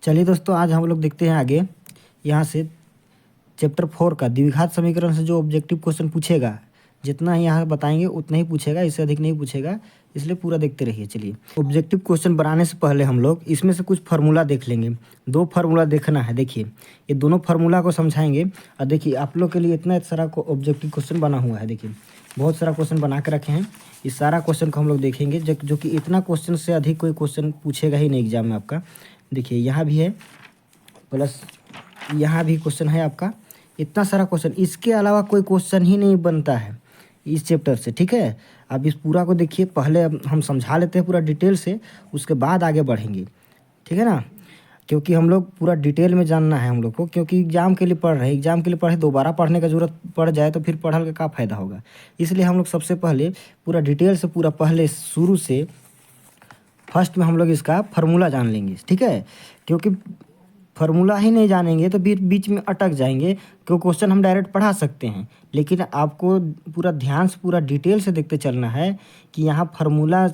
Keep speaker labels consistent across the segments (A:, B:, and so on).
A: चलिए दोस्तों, आज हम लोग देखते हैं आगे यहाँ से चैप्टर 4 का द्विघात समीकरण से जो ऑब्जेक्टिव क्वेश्चन पूछेगा। जितना ही यहाँ बताएंगे उतना ही पूछेगा, इससे अधिक नहीं पूछेगा, इसलिए पूरा देखते रहिए। चलिए, ऑब्जेक्टिव क्वेश्चन बनाने से पहले हम लोग इसमें से कुछ फार्मूला देख लेंगे। 2 फार्मूला देखना है। देखिए, ये दोनों फार्मूला को समझाएंगे। और देखिए, आप लोग के लिए इतना सारा ऑब्जेक्टिव क्वेश्चन बना हुआ है। देखिए, बहुत सारा क्वेश्चन बना के रखे हैं। इस सारा क्वेश्चन को हम लोग देखेंगे, जो कि इतना क्वेश्चन से अधिक कोई क्वेश्चन पूछेगा ही नहीं एग्जाम में आपका। देखिए, यहाँ भी है, प्लस यहाँ भी क्वेश्चन है आपका। इतना सारा क्वेश्चन, इसके अलावा कोई क्वेश्चन ही नहीं बनता है इस चैप्टर से। ठीक है, अब इस पूरा को देखिए। पहले हम समझा लेते हैं पूरा डिटेल से, उसके बाद आगे बढ़ेंगे। ठीक है ना, क्योंकि हम लोग पूरा डिटेल में जानना है हम लोग को, क्योंकि एग्जाम के लिए पढ़ रहे हैं। एग्जाम के लिए पढ़े, दोबारा पढ़ने का जरूरत पड़ जाए तो फिर पढ़ल का क्या फ़ायदा होगा। इसलिए हम लोग सबसे पहले पूरा डिटेल से, पूरा पहले शुरू से फर्स्ट में हम लोग इसका फार्मूला जान लेंगे। ठीक है, क्योंकि फार्मूला ही नहीं जानेंगे तो फिर बीच में अटक जाएंगे। क्योंकि क्वेश्चन हम डायरेक्ट पढ़ा सकते हैं, लेकिन आपको पूरा ध्यान से, पूरा डिटेल से देखते चलना है कि यहाँ फार्मूला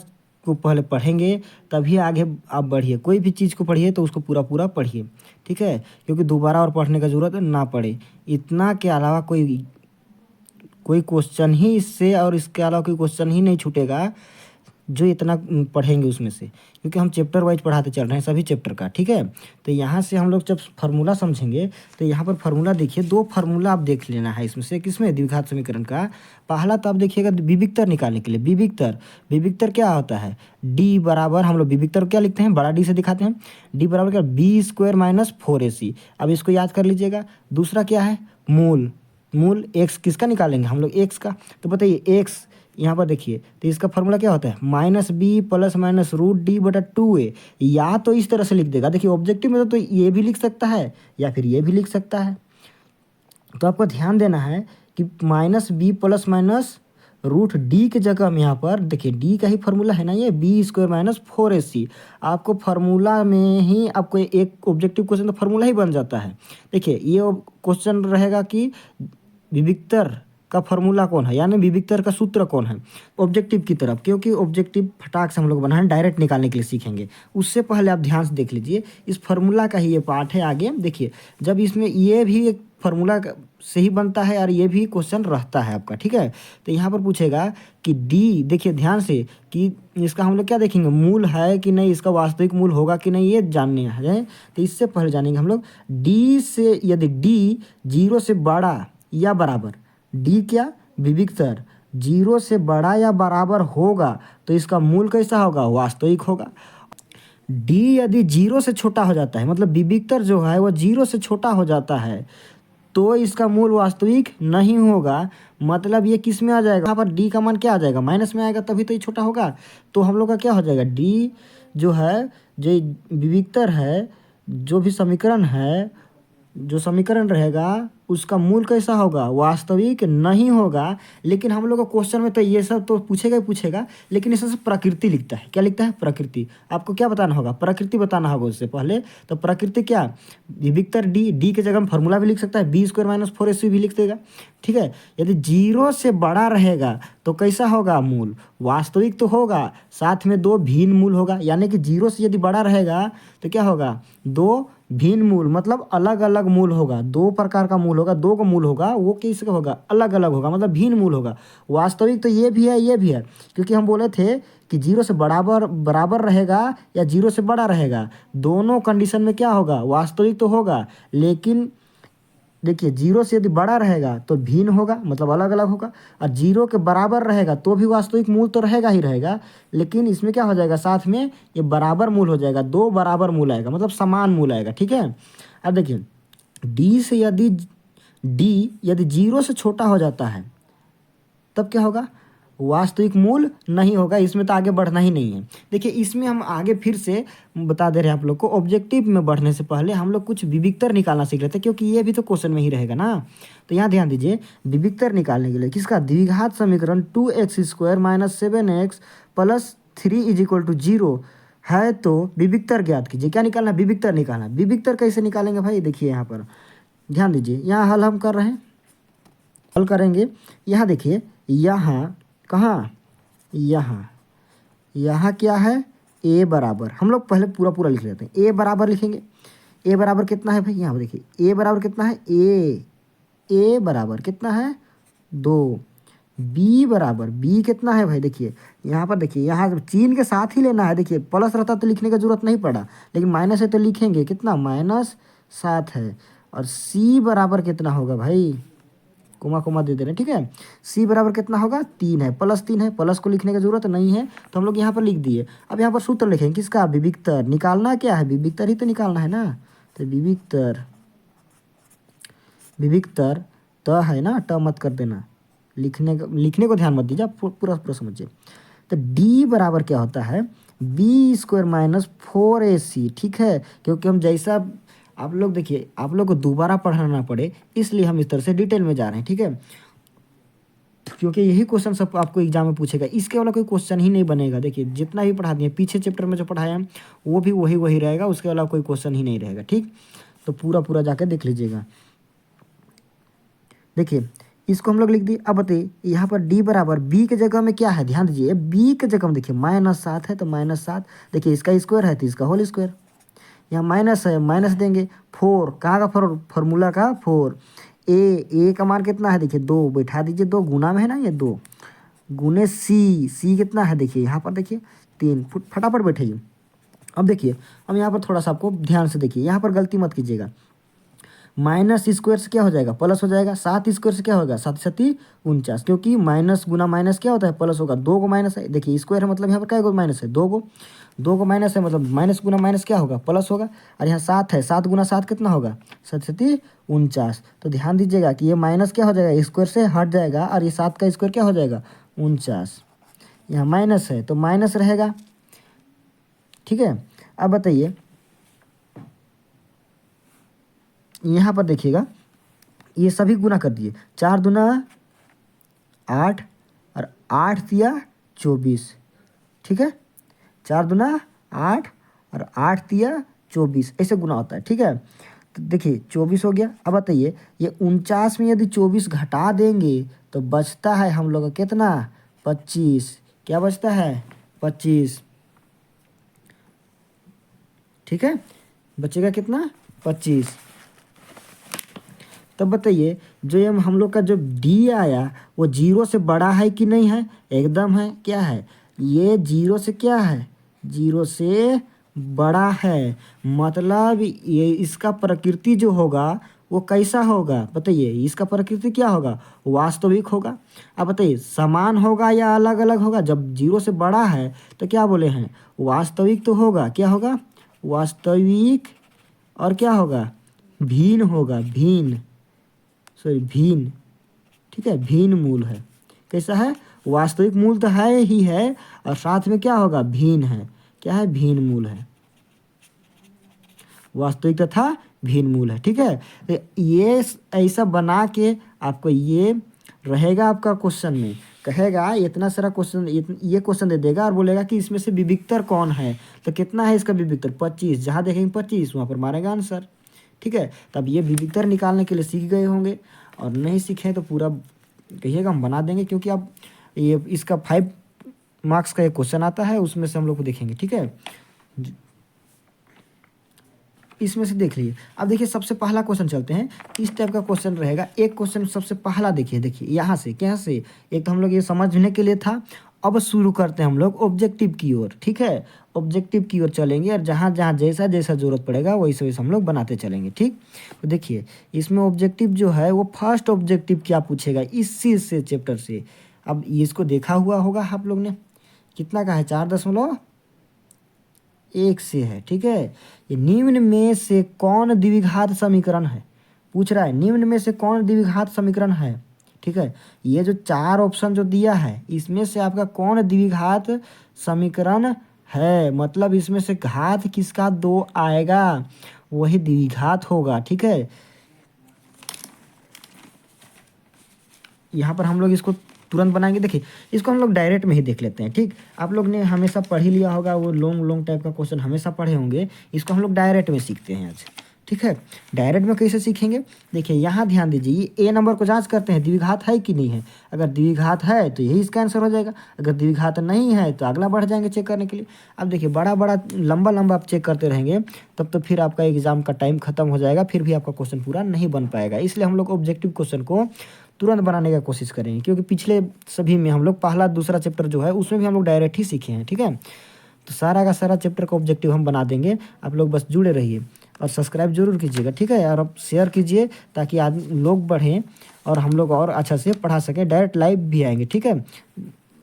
A: को पहले पढ़ेंगे तभी आगे आप बढ़िए। कोई भी चीज़ को पढ़िए तो उसको पूरा पूरा पढ़िए। ठीक है, क्योंकि दोबारा और पढ़ने का ज़रूरत ना पड़े। इतना के अलावा कोई क्वेश्चन ही इससे और इसके अलावा कोई क्वेश्चन ही नहीं छूटेगा जो इतना पढ़ेंगे उसमें से, क्योंकि हम चैप्टर वाइज पढ़ाते चल रहे हैं सभी चैप्टर का। ठीक है, तो यहाँ से हम लोग जब फार्मूला समझेंगे तो यहाँ पर फार्मूला देखिए, 2 फार्मूला आप देख लेना है इसमें से। किसमें? द्विघात समीकरण का। पहला तो आप देखिएगा विविक्तर निकालने के लिए। विविक्तर क्या होता है? डी बराबर, हम लोग विविक्तर क्या लिखते हैं, बड़ा डी से दिखाते हैं। डी बराबर क्या? b² - 4ac। अब इसको याद कर लीजिएगा। दूसरा क्या है? मूल एक्स किसका निकालेंगे हम लोग? एक्स का। तो बताइए, एक्स यहाँ पर देखिए, तो इसका फार्मूला क्या होता है? -b + -√d/2a। या तो इस तरह से लिख देगा। देखिए, ऑब्जेक्टिव में तो ये भी लिख सकता है या फिर ये भी लिख सकता है। तो आपको ध्यान देना है कि -b + -√d के जगह में यहाँ पर देखिए, d का ही फार्मूला है ना ये, b² - 4ac। आपको फार्मूला में ही आपको एक ऑब्जेक्टिव क्वेश्चन तो फार्मूला ही बन जाता है। देखिए, ये क्वेश्चन रहेगा कि विविक्तर का फार्मूला कौन है, यानी विविक्तर का सूत्र कौन है ऑब्जेक्टिव की तरफ। क्योंकि ऑब्जेक्टिव फटाक से हम लोग बनाए डायरेक्ट निकालने के लिए सीखेंगे। उससे पहले आप ध्यान से देख लीजिए, इस फार्मूला का ही ये पार्ट है आगे। देखिए, जब इसमें ये भी एक फार्मूला से ही बनता है और ये भी क्वेश्चन रहता है आपका। ठीक है, तो यहाँ पर पूछेगा कि डी, देखिए ध्यान से, कि इसका हम लोग क्या देखेंगे, मूल है कि नहीं, इसका वास्तविक मूल होगा कि नहीं, ये जानने हैं। तो इससे पहले जानेंगे हम लोग डी से, यदि डी 0 से बड़ा या बराबर, डी क्या? विविक्तर 0 से बड़ा या बराबर होगा तो इसका मूल कैसा होगा? वास्तविक होगा। डी यदि 0 से छोटा हो जाता है, मतलब विविक्तर जो है वो 0 से छोटा हो जाता है, तो इसका मूल वास्तविक नहीं होगा। मतलब ये किस में आ जाएगा? यहाँ पर डी का मान क्या आ जाएगा? माइनस में आएगा, तभी तो ये छोटा होगा। तो हम लोग का क्या हो जाएगा? डी जो है, जो विविक्तर है, जो भी समीकरण है, जो समीकरण रहेगा उसका मूल कैसा होगा? वास्तविक नहीं होगा। लेकिन हम लोग का क्वेश्चन में तो ये सब तो पूछेगा ही पूछेगा, लेकिन इसमें से प्रकृति लिखता है। क्या लिखता है? प्रकृति। आपको क्या बताना होगा? प्रकृति बताना होगा उससे पहले। तो प्रकृति क्या? विविक्तर डी के जगह हम फार्मूला भी लिख सकता है, b² - 4ac भी लिख देगा। ठीक है, यदि 0 से बड़ा रहेगा तो कैसा होगा? मूल वास्तविक तो होगा, साथ में 2 भिन्न मूल होगा। यानी कि 0 से यदि बड़ा रहेगा तो क्या होगा? 2 भिन्न मूल, मतलब अलग अलग मूल होगा। 2 प्रकार का मूल होगा, 2 का मूल होगा, वो किसका होगा? अलग अलग होगा, मतलब भिन्न मूल होगा। वास्तविक तो ये भी है, ये भी है, क्योंकि हम बोले थे कि 0 से बराबर रहेगा या 0 से बड़ा रहेगा, दोनों कंडीशन में क्या होगा? वास्तविक तो होगा। लेकिन देखिए, 0 से यदि बड़ा रहेगा तो भिन्न होगा, मतलब अलग अलग होगा। और 0 के बराबर रहेगा तो भी वास्तविक मूल तो रहेगा ही रहेगा, लेकिन इसमें क्या हो जाएगा? साथ में ये बराबर मूल हो जाएगा, 2 बराबर मूल आएगा, मतलब समान मूल आएगा। ठीक है, अब देखिए, डी यदि 0 से छोटा हो जाता है तब क्या होगा? वास्तविक मूल नहीं होगा। इसमें तो आगे बढ़ना ही नहीं है। देखिए, इसमें हम आगे फिर से बता दे रहे हैं आप लोग को। ऑब्जेक्टिव में बढ़ने से पहले हम लोग कुछ विविक्तर निकालना सीख लेते हैं, क्योंकि ये भी तो क्वेश्चन में ही रहेगा ना। तो यहाँ ध्यान दीजिए, विविक्तर निकालने के लिए किसका? द्विघात समीकरण 2x² - 7x + 3 = 0 है तो विविक्तर ज्ञात कीजिए। क्या निकालना? विविक्तर निकालना। विविक्तर कैसे निकालेंगे भाई? देखिए, यहाँ पर ध्यान दीजिए, यहाँ हल हम कर रहे हैं, हल करेंगे। यहाँ देखिए, यहाँ कहाँ? यहाँ क्या है? ए बराबर, हम लोग पहले पूरा पूरा लिख लेते हैं। ए बराबर लिखेंगे, ए बराबर कितना है भाई, यहाँ पर देखिए ए बराबर कितना है, ए बराबर कितना है 2। बी बराबर बी कितना है भाई, देखिए यहाँ पर देखिए, यहाँ चिन्ह के साथ ही लेना है। देखिए प्लस रहता तो लिखने की जरूरत नहीं पड़ा, लेकिन माइनस है तो लिखेंगे कितना, -7 है। और सी बराबर कितना होगा भाई, कोमा कोमा दे दे रहे हैं, ठीक है। सी बराबर कितना होगा, 3 है, +3 है, प्लस को लिखने की जरूरत नहीं है तो हम लोग यहाँ पर लिख दिए। अब यहाँ पर सूत्र लिखेंगे किसका, विविक्तर। निकालना क्या है, विविक्तर ही तो निकालना है ना। तो विविक्तर, विविक्तर त है ना, ट मत कर देना, लिखने को ध्यान मत दीजिए, आप पूरा पूरा समझिए। तो डी बराबर क्या होता है, B² - 4AC, ठीक है। क्योंकि हम जैसा, आप लोग देखिए, आप लोग को दोबारा पढ़ना ना पड़े इसलिए हम इस तरह से डिटेल में जा रहे हैं, ठीक है। क्योंकि यही क्वेश्चन सब आपको एग्जाम में पूछेगा, इसके वाला कोई क्वेश्चन ही नहीं बनेगा। देखिए जितना भी पढ़ा दिए पीछे चैप्टर में जो पढ़ाया हम वो भी वही रहेगा, उसके अलावा कोई क्वेश्चन ही नहीं रहेगा, ठीक। तो पूरा पूरा जाके देख लीजिएगा। देखिए इसको हम लोग लिख दिए। अब बताइए यहाँ पर डी बराबर बी के जगह में क्या है, ध्यान दीजिए, बी के जगह में देखिए -7 है तो -7, देखिए इसका स्क्वायर है तो इसका होल स्क्वायर, यहाँ माइनस है माइनस देंगे। 4 कहाँ का फॉर्मूला का 4, ए का मान कितना है, देखिए 2, बैठा दीजिए, 2 गुना में है ना, ये 2 गुने सी कितना है, देखिए यहाँ पर देखिए 3, फटाफट बैठाइए। अब देखिए हम यहाँ पर थोड़ा सा आपको ध्यान से देखिए, यहाँ पर गलती मत कीजिएगा। माइनस स्क्वायर से क्या हो जाएगा, प्लस हो जाएगा। 7 स्क्वायर से क्या होगा, 7×7 = 49, क्योंकि माइनस गुना माइनस क्या होता है, प्लस होगा। 2 को माइनस है, देखिए स्क्वायर है मतलब यहाँ पर क्या को माइनस है, 2 को माइनस है मतलब माइनस गुना माइनस क्या होगा, प्लस होगा। और यहाँ 7 है, 7 × 7 कितना होगा, 7×7 = 49। तो ध्यान दीजिएगा कि ये माइनस क्या हो जाएगा, स्क्वायर से हट जाएगा, और ये 7 का स्क्वायर क्या हो जाएगा 49। यहाँ माइनस है तो माइनस रहेगा, ठीक है। अब बताइए यहाँ पर देखिएगा, ये सभी गुना कर दिए, 4 दूना 8 और 8 तिया 24, ठीक है। 4 दूना 8 और 8 तिया 24 ऐसे गुना होता है, ठीक है। तो देखिए 24 हो गया। अब बताइए ये 49 में यदि 24 घटा देंगे तो बचता है हम लोग का कितना, 25। क्या बचता है, 25, ठीक है। बचेगा कितना, 25। तब बताइए जो ये हम लोग का जो डी आया वो 0 से बड़ा है कि नहीं है, एकदम है। क्या है, ये 0 से क्या है, 0 से बड़ा है। मतलब ये इसका प्रकृति जो होगा वो कैसा होगा, बताइए इसका प्रकृति क्या होगा, वास्तविक होगा। अब बताइए समान होगा या अलग अलग होगा, जब 0 से बड़ा है तो क्या बोले हैं, वास्तविक तो होगा। क्या होगा, वास्तविक, और क्या होगा, भिन्न होगा, भिन्न, ठीक है, भिन्न मूल है। कैसा है, वास्तविक मूल तो है ही है, और साथ में क्या होगा, भिन्न है। क्या है, भिन्न मूल है, वास्तविक तथा भिन्न मूल है, ठीक है। तो ये ऐसा बना के आपको ये रहेगा आपका क्वेश्चन में, कहेगा इतना सारा क्वेश्चन, ये क्वेश्चन दे देगा और बोलेगा कि इसमें से विविक्तर कौन है। तो कितना है इसका विविक्तर, 25, जहाँ देखेंगे 25 वहाँ पर मारेगा आंसर, ठीक है। तब ये विविक्तर निकालने के लिए सीख गए होंगे, और नहीं सीखे तो पूरा कहिएगा, हम बना देंगे। क्योंकि अब ये इसका 5 मार्क्स का एक क्वेश्चन आता है, उसमें से हम लोग को देखेंगे, ठीक है। इसमें से देख लीजिए। अब देखिए सबसे पहला क्वेश्चन चलते हैं, इस टाइप का क्वेश्चन रहेगा। एक क्वेश्चन सबसे पहला देखिए यहाँ से, क्या से, एक तो हम लोग ये समझने के लिए था। अब शुरू करते हैं हम लोग ऑब्जेक्टिव की ओर, ठीक है। ऑब्जेक्टिव की ओर चलेंगे, और जहाँ जहाँ जैसा जैसा जरूरत पड़ेगा वैसे वैसे हम लोग बनाते चलेंगे, ठीक। तो देखिए इसमें ऑब्जेक्टिव जो है वो फर्स्ट ऑब्जेक्टिव क्या पूछेगा, इसी से चैप्टर से। अब इसको देखा हुआ होगा आप लोग ने, कितना का है, 4.1 से है, ठीक है। ये निम्न में से कौन द्विघात समीकरण है, पूछ रहा है, निम्न में से कौन द्विघात समीकरण है, ठीक है। ये जो 4 ऑप्शन जो दिया है इसमें से आपका कौन द्विघात समीकरण है, मतलब इसमें से घात किसका 2 आएगा वही द्विघात होगा, ठीक है। यहाँ पर हम लोग इसको तुरंत बनाएंगे। देखिए इसको हम लोग डायरेक्ट में ही देख लेते हैं, ठीक। आप लोग ने हमेशा पढ़ ही लिया होगा, वो लॉन्ग टाइप का क्वेश्चन हमेशा पढ़े होंगे, इसको हम लोग डायरेक्ट में सीखते हैं आज, ठीक है। डायरेक्ट में कैसे सीखेंगे, देखिए यहाँ ध्यान दीजिए, ये ए नंबर को जांच करते हैं द्विघात है कि नहीं है। अगर द्विघात है तो यही इसका आंसर हो जाएगा, अगर द्विघात नहीं है तो अगला बढ़ जाएंगे चेक करने के लिए। अब देखिए बड़ा बड़ा लंबा लंबा आप चेक करते रहेंगे तब तो फिर आपका एग्जाम का टाइम खत्म हो जाएगा, फिर भी आपका क्वेश्चन पूरा नहीं बन पाएगा। इसलिए हम लोग ऑब्जेक्टिव क्वेश्चन को तुरंत बनाने का कोशिश करेंगे, क्योंकि पिछले सभी में हम लोग पहला दूसरा चैप्टर जो है उसमें भी हम लोग डायरेक्ट ही सीखे हैं। ठीक है, तो सारा का सारा चैप्टर का ऑब्जेक्टिव हम बना देंगे, आप लोग बस जुड़े रहिए और सब्सक्राइब जरूर कीजिएगा। ठीक है, और आप शेयर कीजिए ताकि लोग बढ़ें और हम लोग और अच्छा से पढ़ा सकें। डायरेक्ट लाइव भी आएंगे, ठीक है,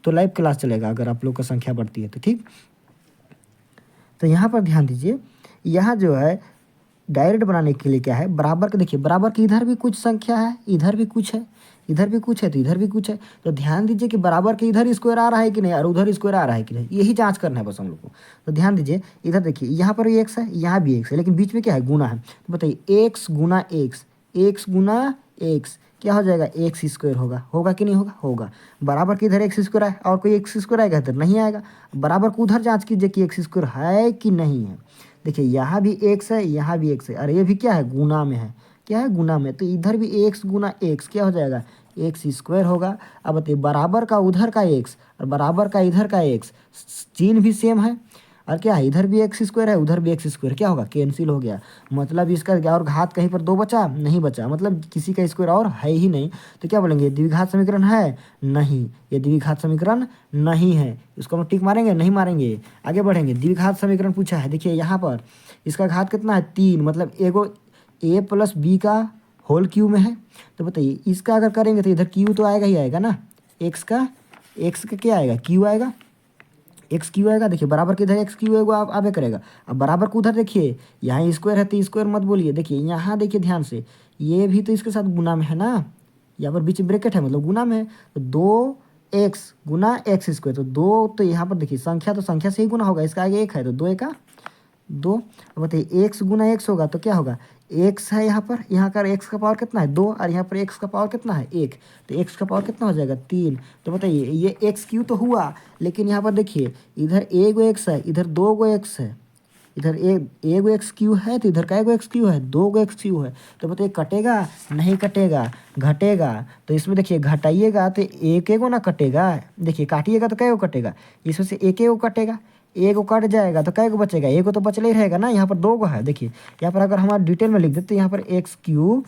A: तो लाइव क्लास चलेगा अगर आप लोग का संख्या बढ़ती है तो। ठीक, तो यहाँ पर ध्यान दीजिए, यहाँ जो है डायरेक्ट बनाने के लिए क्या है, बराबर के, देखिए बराबर के इधर भी कुछ संख्या है, इधर भी कुछ है, इधर भी कुछ है, तो इधर भी कुछ है। तो ध्यान दीजिए कि बराबर के इधर स्क्वायर आ रहा है कि नहीं और उधर स्क्वायर आ रहा है कि नहीं, यही जांच करना है बस हम लोग को। तो ध्यान दीजिए, इधर देखिए यहाँ पर भी एक्स है, यहाँ भी एक्स है, लेकिन बीच में क्या है, गुना है। तो बताइए एक्स गुना एक्स, एक्स गुना एक्स क्या हो जाएगा, एक्स स्क्वायर होगा, होगा कि नहीं होगा, होगा। बराबर के इधर एक्स स्क्वायर है और कोई एक्स स्क्वायर आएगा इधर नहीं आएगा। बराबर को उधर जांच कीजिए कि एक्स स्क्वायर है कि नहीं है। देखिए यहाँ भी एक्स है, यहाँ भी एक्स है, और ये भी क्या है, गुना में है, क्या है, गुना में। तो इधर भी एक्स गुना एक्स क्या हो जाएगा, एक्स स्क्वायर होगा। अब बताइए बराबर का उधर का एक्स और बराबर का इधर का एक्स, चिन्ह भी सेम है और क्या है, इधर भी एक्स स्क्वायर है उधर भी एक्स स्क्वायर, क्या होगा, कैंसिल हो गया। मतलब इसका क्या, और घात कहीं पर दो बचा नहीं बचा, मतलब किसी का स्क्वायर और है ही नहीं। तो क्या बोलेंगे, द्विघात समीकरण है, नहीं, ये द्विघात समीकरण नहीं है, इसको हम टिक मारेंगे, नहीं मारेंगे, आगे बढ़ेंगे। द्विघात समीकरण पूछा है, देखिए यहाँ पर इसका घात कितना है, 3, मतलब एगो ए प्लस बी का होल क्यू में है। तो बताइए इसका अगर करेंगे तो इधर क्यू तो आएगा ही आएगा ना, एक्स का क्या आएगा, क्यू आएगा, एक्स क्यू आएगा। देखिए बराबर के इधर एक्स क्यू आएगा, आप आगे करेगा। अब बराबर को उधर देखिए, यहाँ स्क्वायर है तो स्क्वायर मत बोलिए। देखिए यहाँ देखिए ध्यान से, ये भी तो इसके साथ गुना में है ना, यहाँ पर बीच ब्रैकेट है मतलब गुना में है। तो 2x गुना एक्स स्क्वायर, तो 2, तो यहाँ पर देखिए संख्या तो संख्या से ही गुना होगा, इसका आगे 1 है तो 2 1 2। बताइए एक्स गुना एक्स होगा तो क्या होगा, एक्स है यहाँ पर, यहाँ का एक्स का पावर कितना है, 2, और यहाँ पर एक्स का पावर कितना है, 1, तो एक्स का पावर कितना हो जाएगा, 3। तो बताइए ये एक्स क्यू तो हुआ, लेकिन यहाँ पर देखिए इधर एगो एक्स है, इधर 2 गो एक्स है, इधर एगो एक्स क्यू है तो इधर का एगो एक्स क्यू है, 2 गो एक्स क्यू है। तो बताइए कटेगा, नहीं कटेगा, घटेगा। तो इसमें देखिए घटाइएगा तो एक एगो ना कटेगा, देखिए काटिएगा तो कैगो कटेगा, इसमें से एक एगो कटेगा, एगो कट जाएगा तो कैगो बचेगा, एगो तो बचले ही रहेगा ना। यहाँ पर 2 गो है, देखिए यहाँ पर अगर हमारा डिटेल में लिख देते तो यहाँ पर एक्स क्यू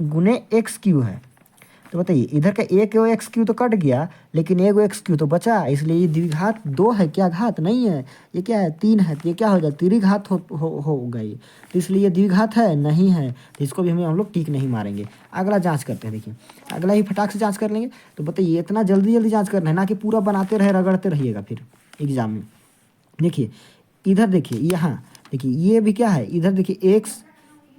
A: गुने एक्स क्यू है। तो बताइए इधर का एक एक्स क्यू तो कट गया, लेकिन एगो एक्स क्यू तो बचा, इसलिए ये द्विघात 2 है, क्या घात नहीं है, ये क्या है, 3 है, तो ये क्या हो जाए, त्रिघात हो गई। तो इसलिए ये द्विघात है, नहीं है, तो इसको भी हम लोग टिक नहीं मारेंगे। अगला जांच करते हैं, देखिए अगला ही फटाक से जांच कर लेंगे। तो बताइए इतना जल्दी जल्दी जांच करना है ना कि पूरा बनाते रहे रगड़ते रहिएगा फिर एग्जाम में। देखिए इधर देखिए, यहाँ देखिए ये भी क्या है, इधर देखिए एक्स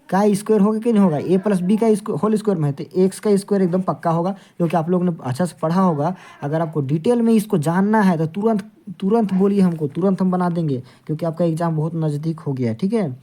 A: का स्क्वायर होगा कि नहीं होगा, ए प्लस बी का होल स्क्वायर में है तो एक्स का स्क्वायर एकदम पक्का होगा, क्योंकि आप लोगों ने अच्छा से पढ़ा होगा। अगर आपको डिटेल में इसको जानना है तो तुरंत बोलिए हमको, तुरंत हम बना देंगे, क्योंकि आपका एग्जाम बहुत नज़दीक हो गया है। ठीक है,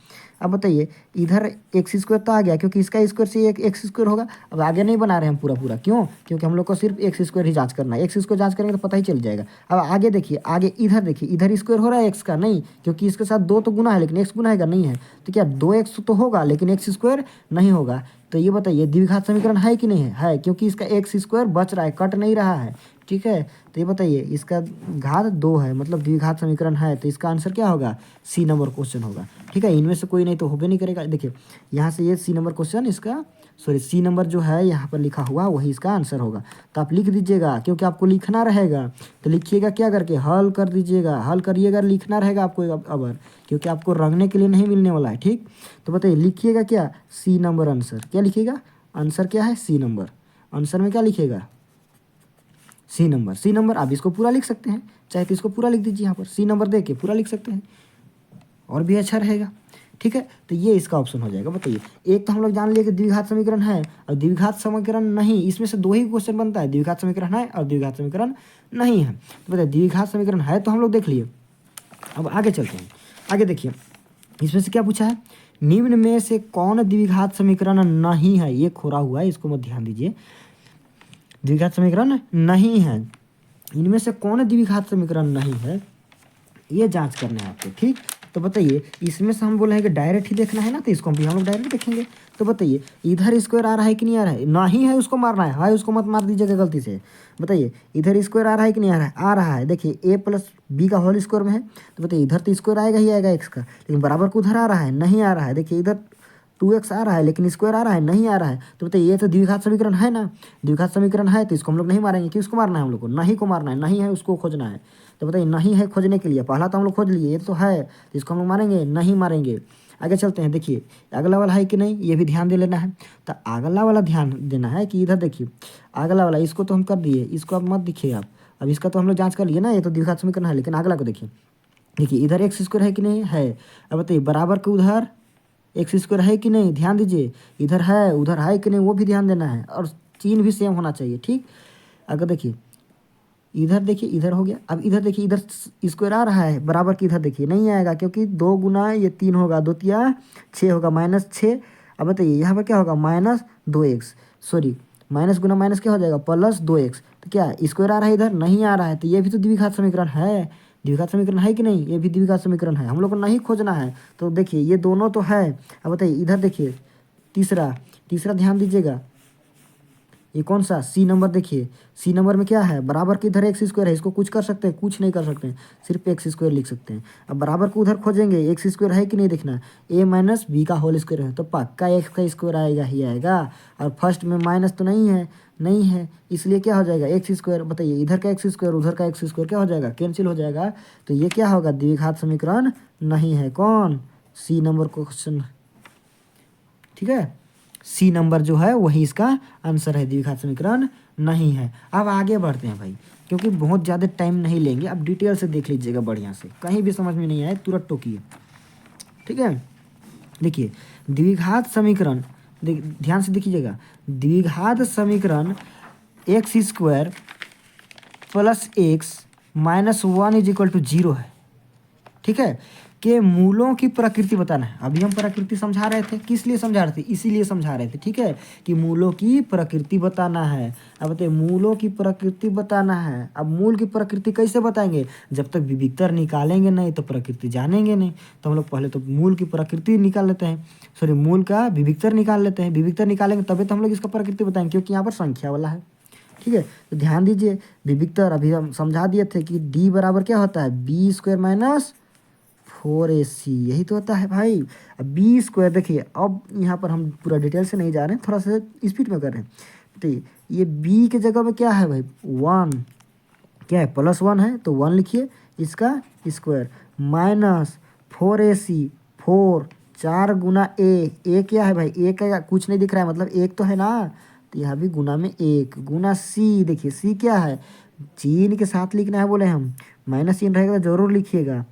A: अब बताइए इधर एक्स स्क्वायर तो आ गया, क्योंकि इसका स्क्वायर से एक एक्स स्क्वायर होगा। अब आगे नहीं बना रहे हम पूरा, क्यों, क्योंकि हम लोग को सिर्फ एक्स स्क्वायर ही जांच करना है, एक्स स्क्वायर जांच करेंगे तो पता ही चल जाएगा। अब आगे देखिए, आगे इधर देखिए, इधर स्क्वायर हो रहा है एक्स का, नहीं, क्योंकि इसके साथ 2 तो गुना है लेकिन एक्स गुना है नहीं है, तो क्या 2x तो होगा लेकिन एक्स स्क्वायर नहीं होगा। तो ये बताइए द्विघात समीकरण है कि नहीं है, क्योंकि इसका एक्स स्क्वायर बच रहा है, कट नहीं रहा है। ठीक है, तो ये बताइए इसका घात 2 है, मतलब द्विघात समीकरण है, तो इसका आंसर क्या होगा, सी नंबर क्वेश्चन होगा। ठीक है, इनमें से कोई नहीं तो होबे नहीं करेगा। देखिए यहाँ से ये सी नंबर क्वेश्चन, इसका सी नंबर जो है यहाँ पर लिखा हुआ वही इसका आंसर होगा। तो आप लिख दीजिएगा, क्योंकि आपको लिखना रहेगा, तो लिखिएगा क्या करके, हल कर दीजिएगा, हल करिएगा, लिखना रहेगा आपको अब, क्योंकि आपको रंगने के लिए नहीं मिलने वाला है। ठीक, तो बताइए लिखिएगा क्या, सी नंबर आंसर, क्या लिखिएगा, आंसर क्या है, सी नंबर, आंसर में क्या लिखिएगा, सी नंबर। आप इसको पूरा लिख सकते हैं, चाहे तो इसको पूरा लिख दीजिए, यहाँ पर सी नंबर दे के पूरा लिख सकते हैं, और भी अच्छा रहेगा। ठीक है, तो ये इसका ऑप्शन हो जाएगा। बताइए एक तो हम लोग जान लिए कि द्विघात समीकरण है और द्विघात समीकरण नहीं, इसमें से 2 ही क्वेश्चन बनता है, द्विघात समीकरण है और द्विघात समीकरण नहीं है। तो बताइए द्विघात समीकरण है तो हम लोग देख लिए। अब आगे चलते हैं, आगे देखिए इसमें से क्या पूछा है, निम्न में से कौन द्विघात समीकरण नहीं है, ये खोरा हुआ है, इसको मत ध्यान दीजिए, द्विघात समीकरण नहीं है, इनमें से कौन द्विघात समीकरण नहीं है, ये जांच करना है आपको। ठीक, तो बताइए इसमें से हम बोले हैं कि डायरेक्ट ही देखना है ना, तो इसको भी हम लोग डायरेक्ट देखेंगे। तो बताइए इधर स्क्वायर आ रहा है कि नहीं आ रहा है, ना ही है उसको मारना है, हाय उसको मत मार दीजिएगा गलती से। बताइए इधर स्क्वायर आ रहा है कि नहीं आ रहा है, आ रहा है। देखिए ए प्लस बी का होल स्क्वायर में है, तो बताइए इधर तो स्क्वायर आएगा ही आएगा एक्स का, लेकिन बराबर को उधर आ रहा है, नहीं आ रहा है। देखिए इधर 2x आ रहा है लेकिन स्क्वायर आ रहा है, नहीं आ रहा है। तो बताइए ये तो द्विघात समीकरण है ना, द्विघात समीकरण है, तो इसको हम लोग नहीं मारेंगे। किसको मारना है हम लोग को, नहीं को मारना है, नहीं है उसको खोजना है। तो बताइए नहीं है खोजने के लिए पहला तो हम लोग खोज लिए, ये तो है, तो इसको हम लोग मारेंगे, नहीं मारेंगे। आगे चलते हैं, देखिए अगला वाला है कि नहीं, ये भी ध्यान दे लेना है। तो अगला वाला ध्यान देना है कि इधर देखिए अगला वाला, इसको तो हम कर दिए, इसको अब मत दिखिए आप, अब इसका तो हम लोग जांच कर लिए ना, ये तो द्विघात समीकरण है। लेकिन अगला को देखिए, देखिए इधर एक्स स्क्वायर है कि नहीं है। अब बताइए बराबर के उधर एक्स स्क्वायर है कि नहीं, ध्यान दीजिए, इधर है उधर है कि नहीं वो भी ध्यान देना है, और चिन्ह भी सेम होना चाहिए, ठीक। अगर देखिए इधर हो गया, अब इधर देखिए इधर स्क्वायर आ रहा है, बराबर की इधर देखिए नहीं आएगा, क्योंकि 2 गुना ये 3 होगा, 2 तिया 6 होगा, -6। अब बताइए यहाँ पर क्या होगा, -2x, सॉरी माइनस गुना माइनस क्या हो जाएगा, +2x। तो क्या स्क्वायर आ रहा है इधर, नहीं आ रहा है, तो ये भी तो द्विघात समीकरण है, द्विघात समीकरण है कि नहीं, ये भी द्विघात समीकरण है, हम लोग को नहीं खोजना है। तो देखिए ये दोनों तो है। अब बताइए इधर देखिए तीसरा, तीसरा ध्यान दीजिएगा, ये कौन सा सी नंबर, देखिए सी नंबर में क्या है, बराबर के इधर एक्स स्क्वायर है, इसको कुछ कर सकते हैं, कुछ नहीं कर सकते हैं, सिर्फ एक्स स्क्वायर लिख सकते हैं। अब बराबर को उधर खोजेंगे, एक्स स्क्वायर है कि नहीं देखना, ए माइनस बी का होल स्क्वायर है, तो पक्का एक्स का स्क्वायर आएगा ही आएगा। और फर्स्ट में माइनस तो नहीं है, नहीं है, इसलिए क्या हो जाएगा एक्स स्क्वायर। बताइए इधर का एक्स स्क्वायर उधर का एक्स स्क्वायर क्या हो जाएगा, कैंसिल हो जाएगा। तो ये क्या होगा, द्विघात समीकरण नहीं है। कौन, सी नंबर क्वेश्चन, ठीक है, सी नंबर जो है वही इसका आंसर है, द्विघात समीकरण नहीं है। अब आगे बढ़ते हैं भाई, क्योंकि बहुत ज़्यादा टाइम नहीं लेंगे, अब डिटेल से देख लीजिएगा बढ़िया से, कहीं भी समझ में नहीं आए तुरंत टोकिए, ठीक है। देखिए द्विघात समीकरण, ध्यान से देखिएगा, द्विघात समीकरण X square plus X minus 1 is equal to 0 है, ठीक है, के मूलों की प्रकृति बताना है। अभी हम प्रकृति समझा रहे थे, किस लिए समझा रहे थे, इसीलिए समझा रहे थे, ठीक है, कि मूलों की प्रकृति बताना है। अब बताइए मूलों की प्रकृति बताना है, अब मूल की प्रकृति कैसे बताएंगे, जब तक विविक्तर निकालेंगे नहीं तो प्रकृति जानेंगे नहीं। तो हम लोग पहले तो मूल की प्रकृति निकाल लेते हैं, सॉरी मूल का विविक्तर निकाल लेते हैं, विविक्तर निकालेंगे तभी तो हम लोग इसका प्रकृति बताएंगे, क्योंकि यहाँ पर संख्या वाला है, ठीक है। तो ध्यान दीजिए विविक्तर अभी हम समझा दिए थे कि डी बराबर क्या होता है, बी स्क्वायर माइनस 4ac, यही तो होता है भाई। अब बी स्क्वायर देखिए, अब यहाँ पर हम पूरा डिटेल से नहीं जा रहे हैं, थोड़ा सा स्पीड में कर रहे हैं। तो ये बी के जगह में क्या है भाई, 1, क्या है +1 है, तो 1 लिखिए, इसका स्क्वायर माइनस 4ac, 4 4 गुना ए क्या है भाई, ए का कुछ नहीं दिख रहा है, मतलब एक तो है ना, तो यहाँ भी गुना में 1 गुना सी, देखिए सी क्या है, चिन्ह के साथ लिखना है, बोले हम माइनस चिन्ह रहेगा तो जरूर लिखिएगा।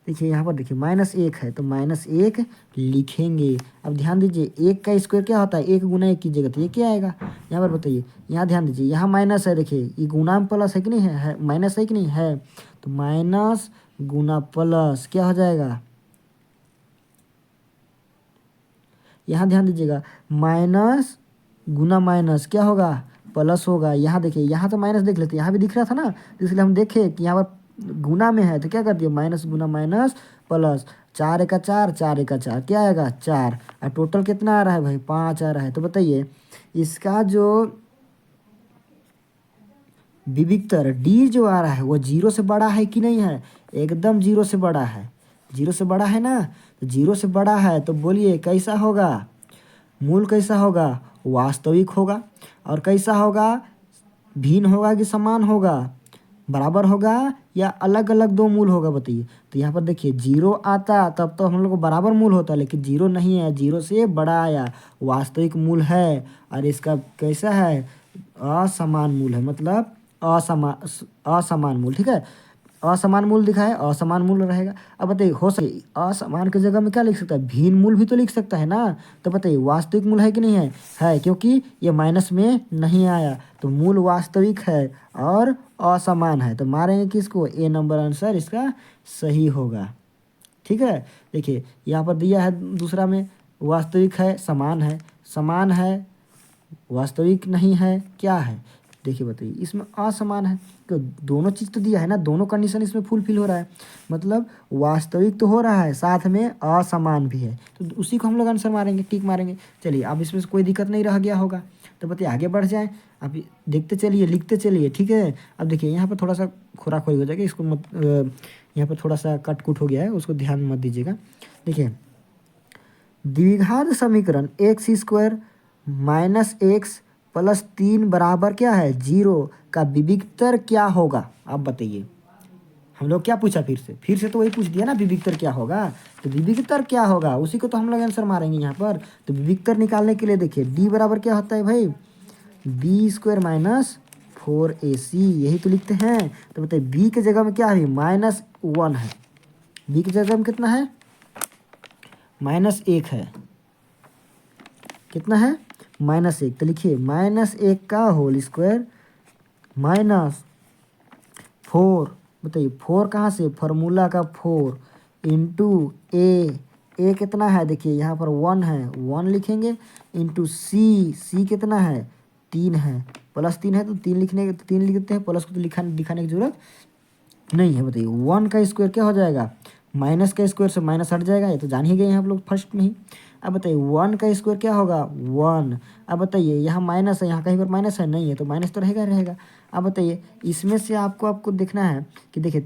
A: देखिए यहाँ पर देखिए -1 है तो -1 लिखेंगे। अब ध्यान दीजिए 1 का स्क्वायर क्या होता है, 1 गुना 1 कीजिएगा तो ये क्या आएगा, यहाँ पर बताइए, यहाँ ध्यान दीजिए, यहाँ माइनस है, देखिए ये गुना में प्लस है कि नहीं है, माइनस है कि नहीं है, तो माइनस गुना प्लस क्या हो जाएगा, यहाँ ध्यान दीजिएगा, माइनस गुना माइनस क्या होगा, प्लस होगा। यहाँ देखिए यहाँ तो माइनस देख लेते, यहाँ भी दिख रहा था ना, तो इसलिए हम देखे कि यहाँ पर गुना में है तो क्या कर दिया, माइनस गुना माइनस प्लस, 4 एका 4, 4 एका 4 क्या आएगा 4, और टोटल कितना आ रहा है भाई 5 आ रहा है। तो बताइए इसका जो विविक्तर डी जो आ रहा है वो 0 से बड़ा है कि नहीं है, एकदम 0 से बड़ा है, 0 से बड़ा है ना, तो 0 से बड़ा है तो बोलिए कैसा होगा, मूल कैसा होगा, वास्तविक होगा, और कैसा होगा, भिन्न होगा कि समान होगा, बराबर होगा या अलग अलग दो मूल होगा, बताइए। तो यहाँ पर देखिए 0 आता तब तो हम लोग को बराबर मूल होता, लेकिन 0 नहीं है, 0 से बड़ा आया, वास्तविक मूल है, और इसका कैसा है, असमान मूल है, मतलब असमान मूल, ठीक है, असमान मूल दिखाए, असमान मूल रहेगा। अब बताइए हो सके असमान की जगह में क्या लिख सकता है, भिन्न मूल भी तो लिख सकता है ना। तो बताइए वास्तविक मूल है कि नहीं है, क्योंकि ये माइनस में नहीं आया, तो मूल वास्तविक है और असमान है, तो मारेंगे किसको, ए नंबर आंसर इसका सही होगा, ठीक है। देखिए यहाँ पर दिया है दूसरा में, वास्तविक है, समान है, समान है, वास्तविक नहीं है, क्या है, देखिए बताइए इसमें असमान है, तो दोनों चीज़ तो दिया है ना, दोनों कंडीशन इसमें फुलफिल हो रहा है, मतलब वास्तविक तो हो रहा है साथ में असमान भी है, तो उसी को हम लोग आंसर मारेंगे, टिक मारेंगे। चलिए अब इसमें से कोई दिक्कत नहीं रह गया होगा, तो बताइए आगे बढ़ जाएँ। अब देखते चलिए, लिखते चलिए, ठीक है। अब देखिए यहाँ पर थोड़ा सा खोराखोरी हो जाएगा, इसको मत यहाँ पर थोड़ा सा कट कुट हो गया है, उसको ध्यान मत दीजिएगा। देखिए द्विघात समीकरण X square minus x plus 3 बराबर क्या है 0 का विविक्तर क्या होगा। आप बताइए, हम लोग क्या पूछा, फिर से तो वही पूछ दिया ना, विविक्तर क्या होगा। तो विविक्तर क्या होगा उसी को तो हम लोग आंसर मारेंगे यहाँ पर। तो विविक्तर निकालने के लिए देखिए डी बराबर क्या होता है भाई, बी स्क्वायर माइनस 4ac, यही तो लिखते हैं। तो बताइए बी के जगह में क्या है, -1 है, बी की जगह में कितना है, -1 है, कितना है, -1। तो लिखिए -1 का होल स्क्वायर -4, बताइए 4 कहाँ से, फार्मूला का 4 इंटू ए कितना है, देखिए यहाँ पर 1 है, 1 लिखेंगे, इंटू सी कितना है 3 है, +3 है तो 3 लिख देते हैं, प्लस को तो दिखाने की जरूरत नहीं है। बताइए 1 का स्क्वायर क्या हो जाएगा, माइनस का स्क्वायर से माइनस हट जाएगा, ये तो जान ही गए हैं आप लोग फर्स्ट में ही। अब बताइए 1 का स्क्वायर क्या होगा 1। अब बताइए यहाँ माइनस है, यहाँ कहीं पर माइनस है, नहीं है, तो माइनस तो रहेगा। अब बताइए इसमें से आपको देखना है कि देखिए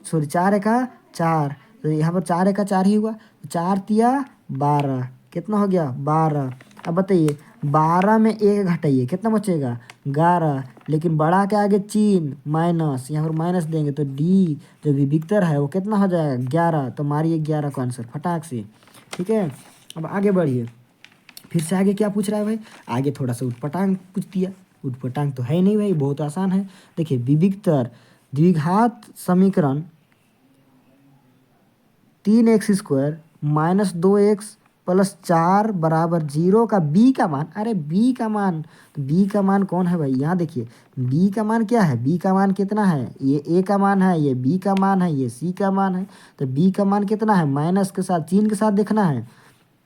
A: 4 एका 4, तो यहाँ पर 4 एका 4 ही हुआ, 4 तिया 12, कितना हो गया 12। अब बताइए 12 में 1 घटाइए कितना बचेगा 11, लेकिन बड़ा के आगे चिन्ह माइनस, यहाँ पर माइनस देंगे तो डी जो विविक्तर है वो कितना हो जाएगा 11। तो मारिए 11 का आंसर फटाक से, ठीक है। अब आगे बढ़िए, फिर से आगे क्या पूछ रहा है भाई, आगे थोड़ा सा उटपटांग पूछ दिया। उटपटांग तो है नहीं भाई, बहुत आसान है। देखिए विविक्तर द्विघात समीकरण 3x² -2x प्लस 4 बराबर 0 का बी का मान, अरे बी का मान, तो बी का मान कौन है भाई, यहाँ देखिए बी का मान क्या है, बी का मान कितना है, ये ए का मान है, ये बी का मान है, ये सी का मान है। तो बी का मान कितना है, माइनस के साथ चिन्ह के साथ देखना है,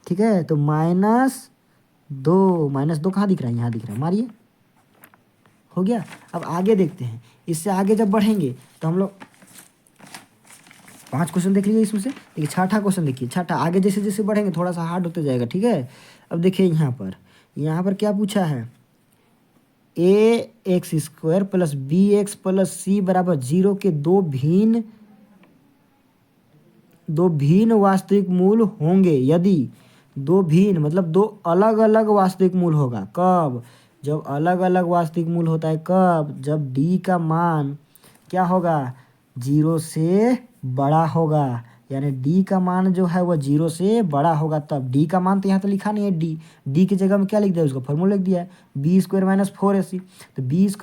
A: ठीक है। तो -2 कहाँ दिख रहा है, यहाँ दिख रहा है, मारिए, हो गया। अब आगे देखते हैं, इससे आगे जब बढ़ेंगे तो हम लोग 5 क्वेश्चन देख लीजिए इसमें से। देखिए छठा क्वेश्चन देखिए, छठा आगे जैसे जैसे बढ़ेंगे थोड़ा सा हार्ड होते जाएगा, ठीक है। अब देखिए यहाँ पर क्या पूछा है, ax² plus bx plus c बराबर 0 के दो भिन्न वास्तविक मूल होंगे यदि, दो भिन्न मतलब दो अलग अलग वास्तविक मूल होगा, कब, जब अलग अलग वास्तविक मूल होता है कब, जब d का मान क्या होगा 0 से बड़ा होगा, यानी d का मान जो है वह 0 से बड़ा होगा तब। d का मान तो यहाँ तो लिखा नहीं है, d की जगह में क्या लिख दिया, उसका फॉर्मूला लिख दिया है b² - 4ac। तो b² -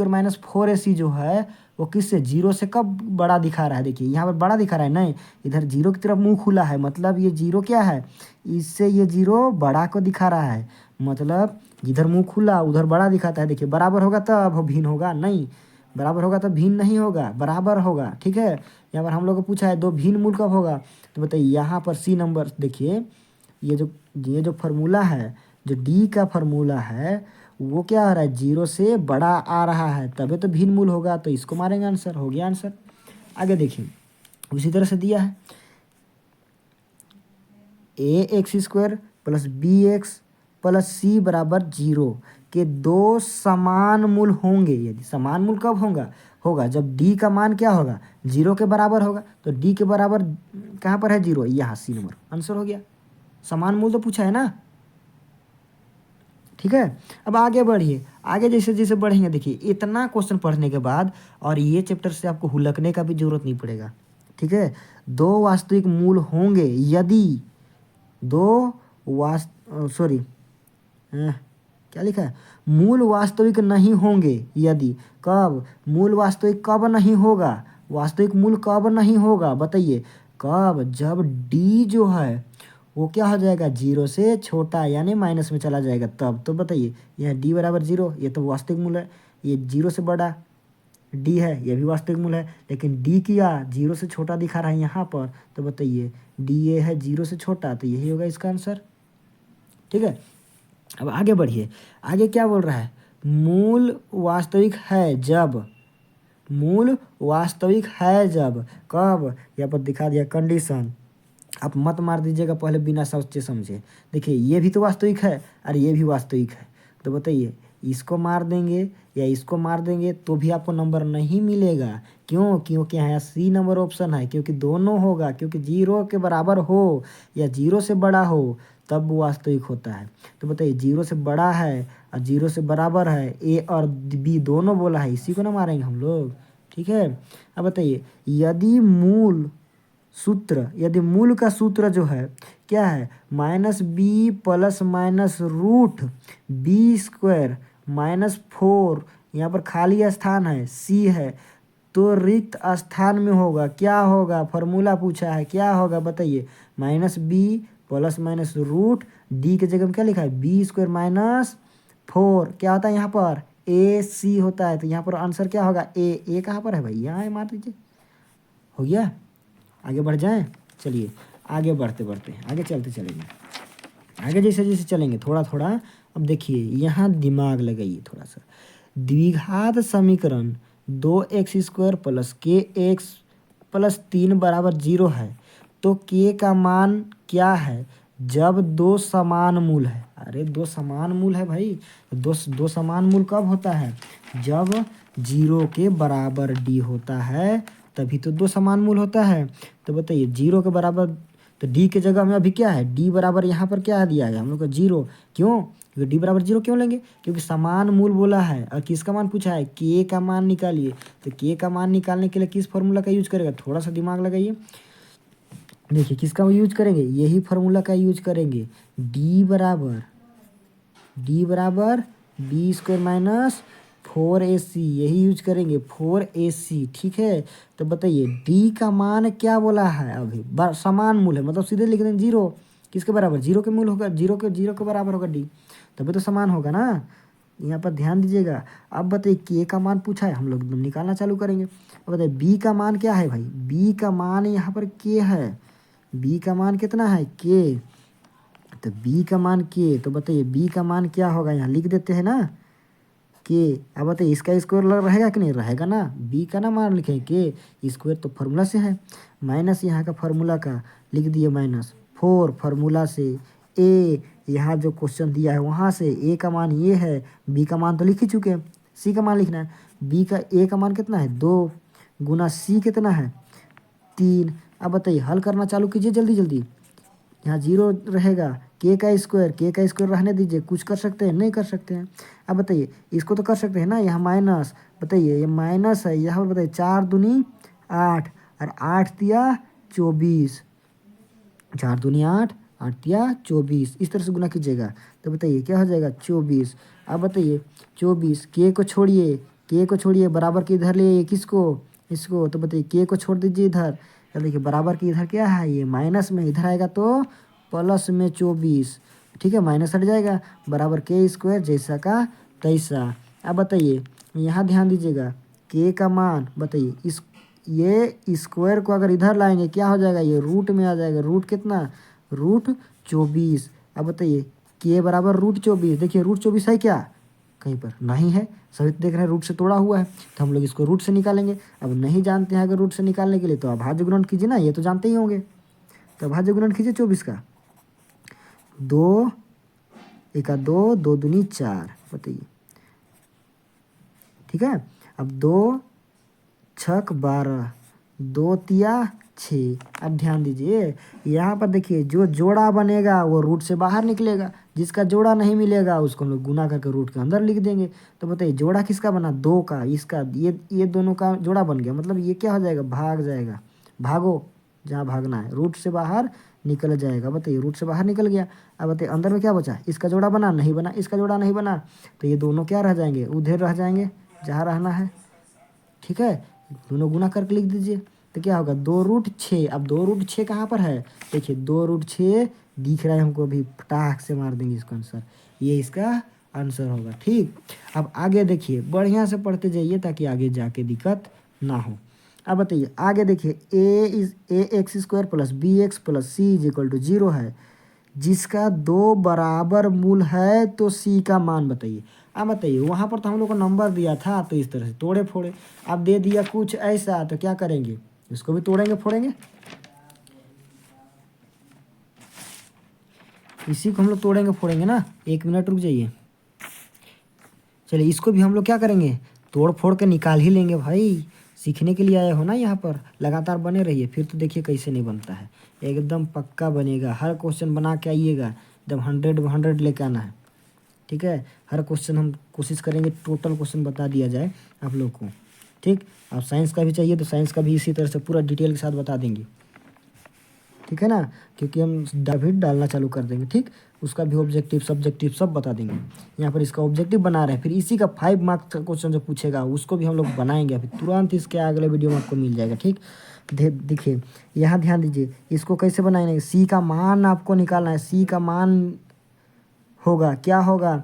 A: 4ac जो है वो किससे 0 से कब बड़ा दिखा रहा है, देखिए यहाँ पर बड़ा दिखा रहा है, नहीं इधर 0 की तरफ मुंह खुला है, मतलब ये 0 क्या है, इससे ये 0 बड़ा को दिखा रहा है, मतलब जिधर मुंह खुला उधर बड़ा दिखाता है। देखिए बराबर होगा तब भिन्न होगा, नहीं बराबर होगा तब भिन्न नहीं होगा, बराबर होगा, ठीक है। यहाँ पर हम लोग को पूछा है दो भिन्न मूल कब होगा, तो बताइए यहाँ पर सी नंबर देखिए, ये जो फार्मूला है, जो डी का फार्मूला है वो क्या आ रहा है 0 से बड़ा आ रहा है, तभी तो भिन्न मूल होगा, तो इसको मारेंगे आंसर, हो गया आंसर। आगे देखिए उसी तरह से दिया है ax² plus bx plus c बराबर 0 के दो समान मूल होंगे यदि, समान मूल कब होगा जब d का मान क्या होगा 0 के बराबर होगा। तो d के बराबर कहाँ पर है 0, यहाँ सी नंबर आंसर हो गया, समान मूल तो पूछा है ना, ठीक है। अब आगे बढ़िए, आगे जैसे जैसे बढ़ेंगे देखिए इतना क्वेश्चन पढ़ने के बाद और ये चैप्टर से आपको हुलकने का भी जरूरत नहीं पड़ेगा, ठीक है। दो वास्तविक मूल होंगे यदि क्या लिखा है, मूल वास्तविक नहीं होंगे यदि, कब, मूल वास्तविक कब नहीं होगा, वास्तविक मूल कब नहीं होगा बताइए, कब, जब d जो है वो क्या हो जाएगा 0 से छोटा यानी माइनस में चला जाएगा तब। तो बताइए यह d बराबर 0, ये तो वास्तविक मूल है, ये 0 से बड़ा d है, ये भी वास्तविक मूल है, लेकिन d किया 0 से छोटा दिखा रहा है यहाँ पर, तो बताइए d ये है 0 से छोटा, तो यही होगा इसका आंसर, ठीक है। अब आगे बढ़िए, आगे क्या बोल रहा है, मूल वास्तविक है जब, मूल वास्तविक है जब, कब, यहाँ पर दिखा दिया कंडीशन। आप मत मार दीजिएगा पहले बिना सोचे समझे। देखिए ये भी तो वास्तविक है और ये भी वास्तविक है, तो बताइए इसको मार देंगे या इसको मार देंगे तो भी आपको नंबर नहीं मिलेगा। क्यों? क्योंकि यहाँ सी नंबर ऑप्शन है, क्योंकि दोनों होगा, क्योंकि जीरो के बराबर हो या जीरो से बड़ा हो तब वो वास्तविक होता है। तो बताइए जीरो से बड़ा है और जीरो से बराबर है, ए और बी दोनों बोला है, इसी को ना मारेंगे हम लोग। ठीक है, अब बताइए यदि मूल का सूत्र जो है क्या है, -b plus minus root B square -4, यहाँ पर खाली स्थान है सी है तो रिक्त स्थान में होगा, क्या होगा, फॉर्मूला पूछा है क्या होगा बताइए, -b plus minus root D की जगह में क्या लिखा है बी स्क्वायर -4, क्या होता है यहाँ पर ए सी होता है, तो यहाँ पर आंसर क्या होगा ए कहाँ पर है भाई, यहाँ है, मार दीजिए, हो गया। आगे बढ़ जाएं, चलिए आगे बढ़ते बढ़ते आगे चलते चलेंगे, आगे जैसे जैसे चलेंगे थोड़ा थोड़ा। अब देखिए यहाँ दिमाग लगाइए थोड़ा सा। द्विघात समीकरण 2x² प्लस के एक्स प्लस 3 बराबर 0 है तो के का मान क्या है जब दो समान मूल है। अरे दो समान मूल है भाई, दो समान मूल कब होता है, जब 0 के बराबर डी होता है तभी तो दो समान मूल होता है। तो बताइए 0 के बराबर, तो डी के जगह में अभी क्या है, डी बराबर यहाँ पर क्या दिया है हम लोग को 0, क्यों, क्योंकि डी बराबर 0 क्यों लेंगे, क्योंकि समान मूल बोला है और किसका मान पूछा है, के का मान निकालिए। तो के का मान निकालने के लिए किस फॉर्मूला का यूज करेगा, थोड़ा सा दिमाग लगाइए। देखिए किसका यूज करेंगे, यही फार्मूला का यूज करेंगे, डी बराबर बी स्क्वायर -4ac, यही यूज करेंगे 4ac। ठीक है, तो बताइए डी का मान क्या बोला है, अभी समान मूल है मतलब सीधे लिख दें 0, किसके बराबर, 0 के मूल होगा, 0 के बराबर होगा डी, तभी तो समान होगा ना। यहाँ पर ध्यान दीजिएगा। अब बताइए के का मान पूछा है, हम लोग एकदम निकालना चालू करेंगे। अब बताइए बी का मान क्या है भाई, बी का मान यहाँ पर के है, बी का मान कितना है के, तो बी का मान के, तो बताइए बी का मान क्या होगा, यहाँ लिख देते हैं ना के। अब बताइए इसका स्क्वायर रहेगा कि नहीं रहेगा ना, बी का ना मान लिखें के स्क्वायर तो फार्मूला से है, माइनस यहाँ का फार्मूला का लिख दिए -4 फार्मूला से, ए यहाँ जो क्वेश्चन दिया है वहाँ से, ए का मान ये है, बी का मान तो लिख ही चुके हैं, सी का मान लिखना है, बी का ए का मान कितना है 2 गुना सी कितना है 3। अब बताइए हल करना चालू कीजिए जल्दी जल्दी, यहाँ 0 रहेगा, के का स्क्वायर रहने दीजिए, कुछ कर सकते हैं नहीं कर सकते हैं। अब बताइए इसको तो कर सकते हैं ना, यहाँ माइनस, बताइए ये माइनस है, यहाँ पर बताइए 4 दूनी 8 और 8 दिया 24, 4 दूनी 8 8 दिया 24, इस तरह से गुना कीजिएगा तो बताइए क्या हो जाएगा 24। अब बताइए 24, के को छोड़िए बराबर के इधर ले किसको, इसको, तो बताइए के को छोड़ दीजिए इधर, देखिए बराबर की इधर क्या है ये माइनस में, इधर आएगा तो प्लस में 24, ठीक है, माइनस हट जाएगा, बराबर के स्क्वायर जैसा का तैसा। अब बताइए यहाँ ध्यान दीजिएगा, के का मान बताइए ये स्क्वायर को अगर इधर लाएंगे क्या हो जाएगा, ये रूट में आ जाएगा, रूट कितना √24। अब बताइए के बराबर √24, देखिए √24 है क्या, कहीं पर नहीं है, सभी देख रहे हैं रूट से तोड़ा हुआ है, तो हम लोग इसको रूट से निकालेंगे। अब नहीं जानते हैं अगर रूट से निकालने के लिए तो अभाज्य गुणन कीजिए ना, ये तो जानते ही होंगे, तो अभाज्य गुणन कीजिए 24 का, 2 1 2 2 दूनी 4, बताइए, ठीक है। अब 2 6 12 2 तिया 6। अब ध्यान दीजिए यहाँ पर देखिए जो जोड़ा बनेगा वो रूट से बाहर निकलेगा, जिसका जोड़ा नहीं मिलेगा उसको हम लोग गुना करके रूट के अंदर लिख देंगे। तो बताइए जोड़ा किसका बना, 2 का, इसका, ये दोनों का जोड़ा बन गया, मतलब ये क्या हो जाएगा, भाग जाएगा, भागो जहाँ भागना है, रूट से बाहर निकल जाएगा। बताइए रूट से बाहर निकल गया। अब बताइए अंदर में क्या बचा, इसका जोड़ा बना नहीं बना, इसका जोड़ा नहीं बना, तो ये दोनों क्या रह जाएंगे, उधर रह जाएंगे जहाँ रहना है, ठीक है, दोनों गुना करके लिख दीजिए तो क्या होगा 2√6। अब 2√6 कहाँ पर है, देखिए 2√6 दिख रहा है हमको, अभी पटाख से मार देंगे इसका आंसर, ये इसका आंसर होगा। ठीक, अब आगे देखिए बढ़िया से पढ़ते जाइए ताकि आगे जाके दिक्कत ना हो। अब बताइए आगे देखिए ax² plus bx plus c = 0 है, जिसका 2 बराबर मूल है तो c का मान बताइए। अब बताइए वहाँ पर तो हम लोग को नंबर दिया था तो इस तरह से तोड़े फोड़े, अब दे दिया कुछ ऐसा तो क्या करेंगे, इसको भी तोड़ेंगे फोड़ेंगे। इसी को हम लोग तोड़ेंगे फोड़ेंगे ना। 1 मिनट रुक जाइए। चलिए इसको भी हम लोग क्या करेंगे, तोड़ फोड़ के निकाल ही लेंगे भाई। सीखने के लिए आए हो ना यहाँ पर, लगातार बने रहिए, फिर तो देखिए कैसे नहीं बनता है, एकदम पक्का बनेगा। हर क्वेश्चन बना के आइएगा, एकदम 100 लेके आना है, ठीक है। हर क्वेश्चन हम कोशिश करेंगे टोटल क्वेश्चन बता दिया जाए आप लोग को, ठीक। आप साइंस का भी चाहिए तो साइंस का भी इसी तरह से पूरा डिटेल के साथ बता देंगे, ठीक है ना, क्योंकि हम भी डालना चालू कर देंगे, ठीक। उसका भी ऑब्जेक्टिव सब्जेक्टिव सब बता देंगे। यहाँ पर इसका ऑब्जेक्टिव बना रहे हैं, फिर इसी का 5 मार्क्स का क्वेश्चन जो पूछेगा उसको भी हम लोग बनाएंगे, अभी तुरंत इसके अगले वीडियो में आपको मिल जाएगा, ठीक। देखिए यहाँ ध्यान दीजिए, इसको कैसे बनाएंगे, सी का मान आपको निकालना है। सी का मान होगा क्या होगा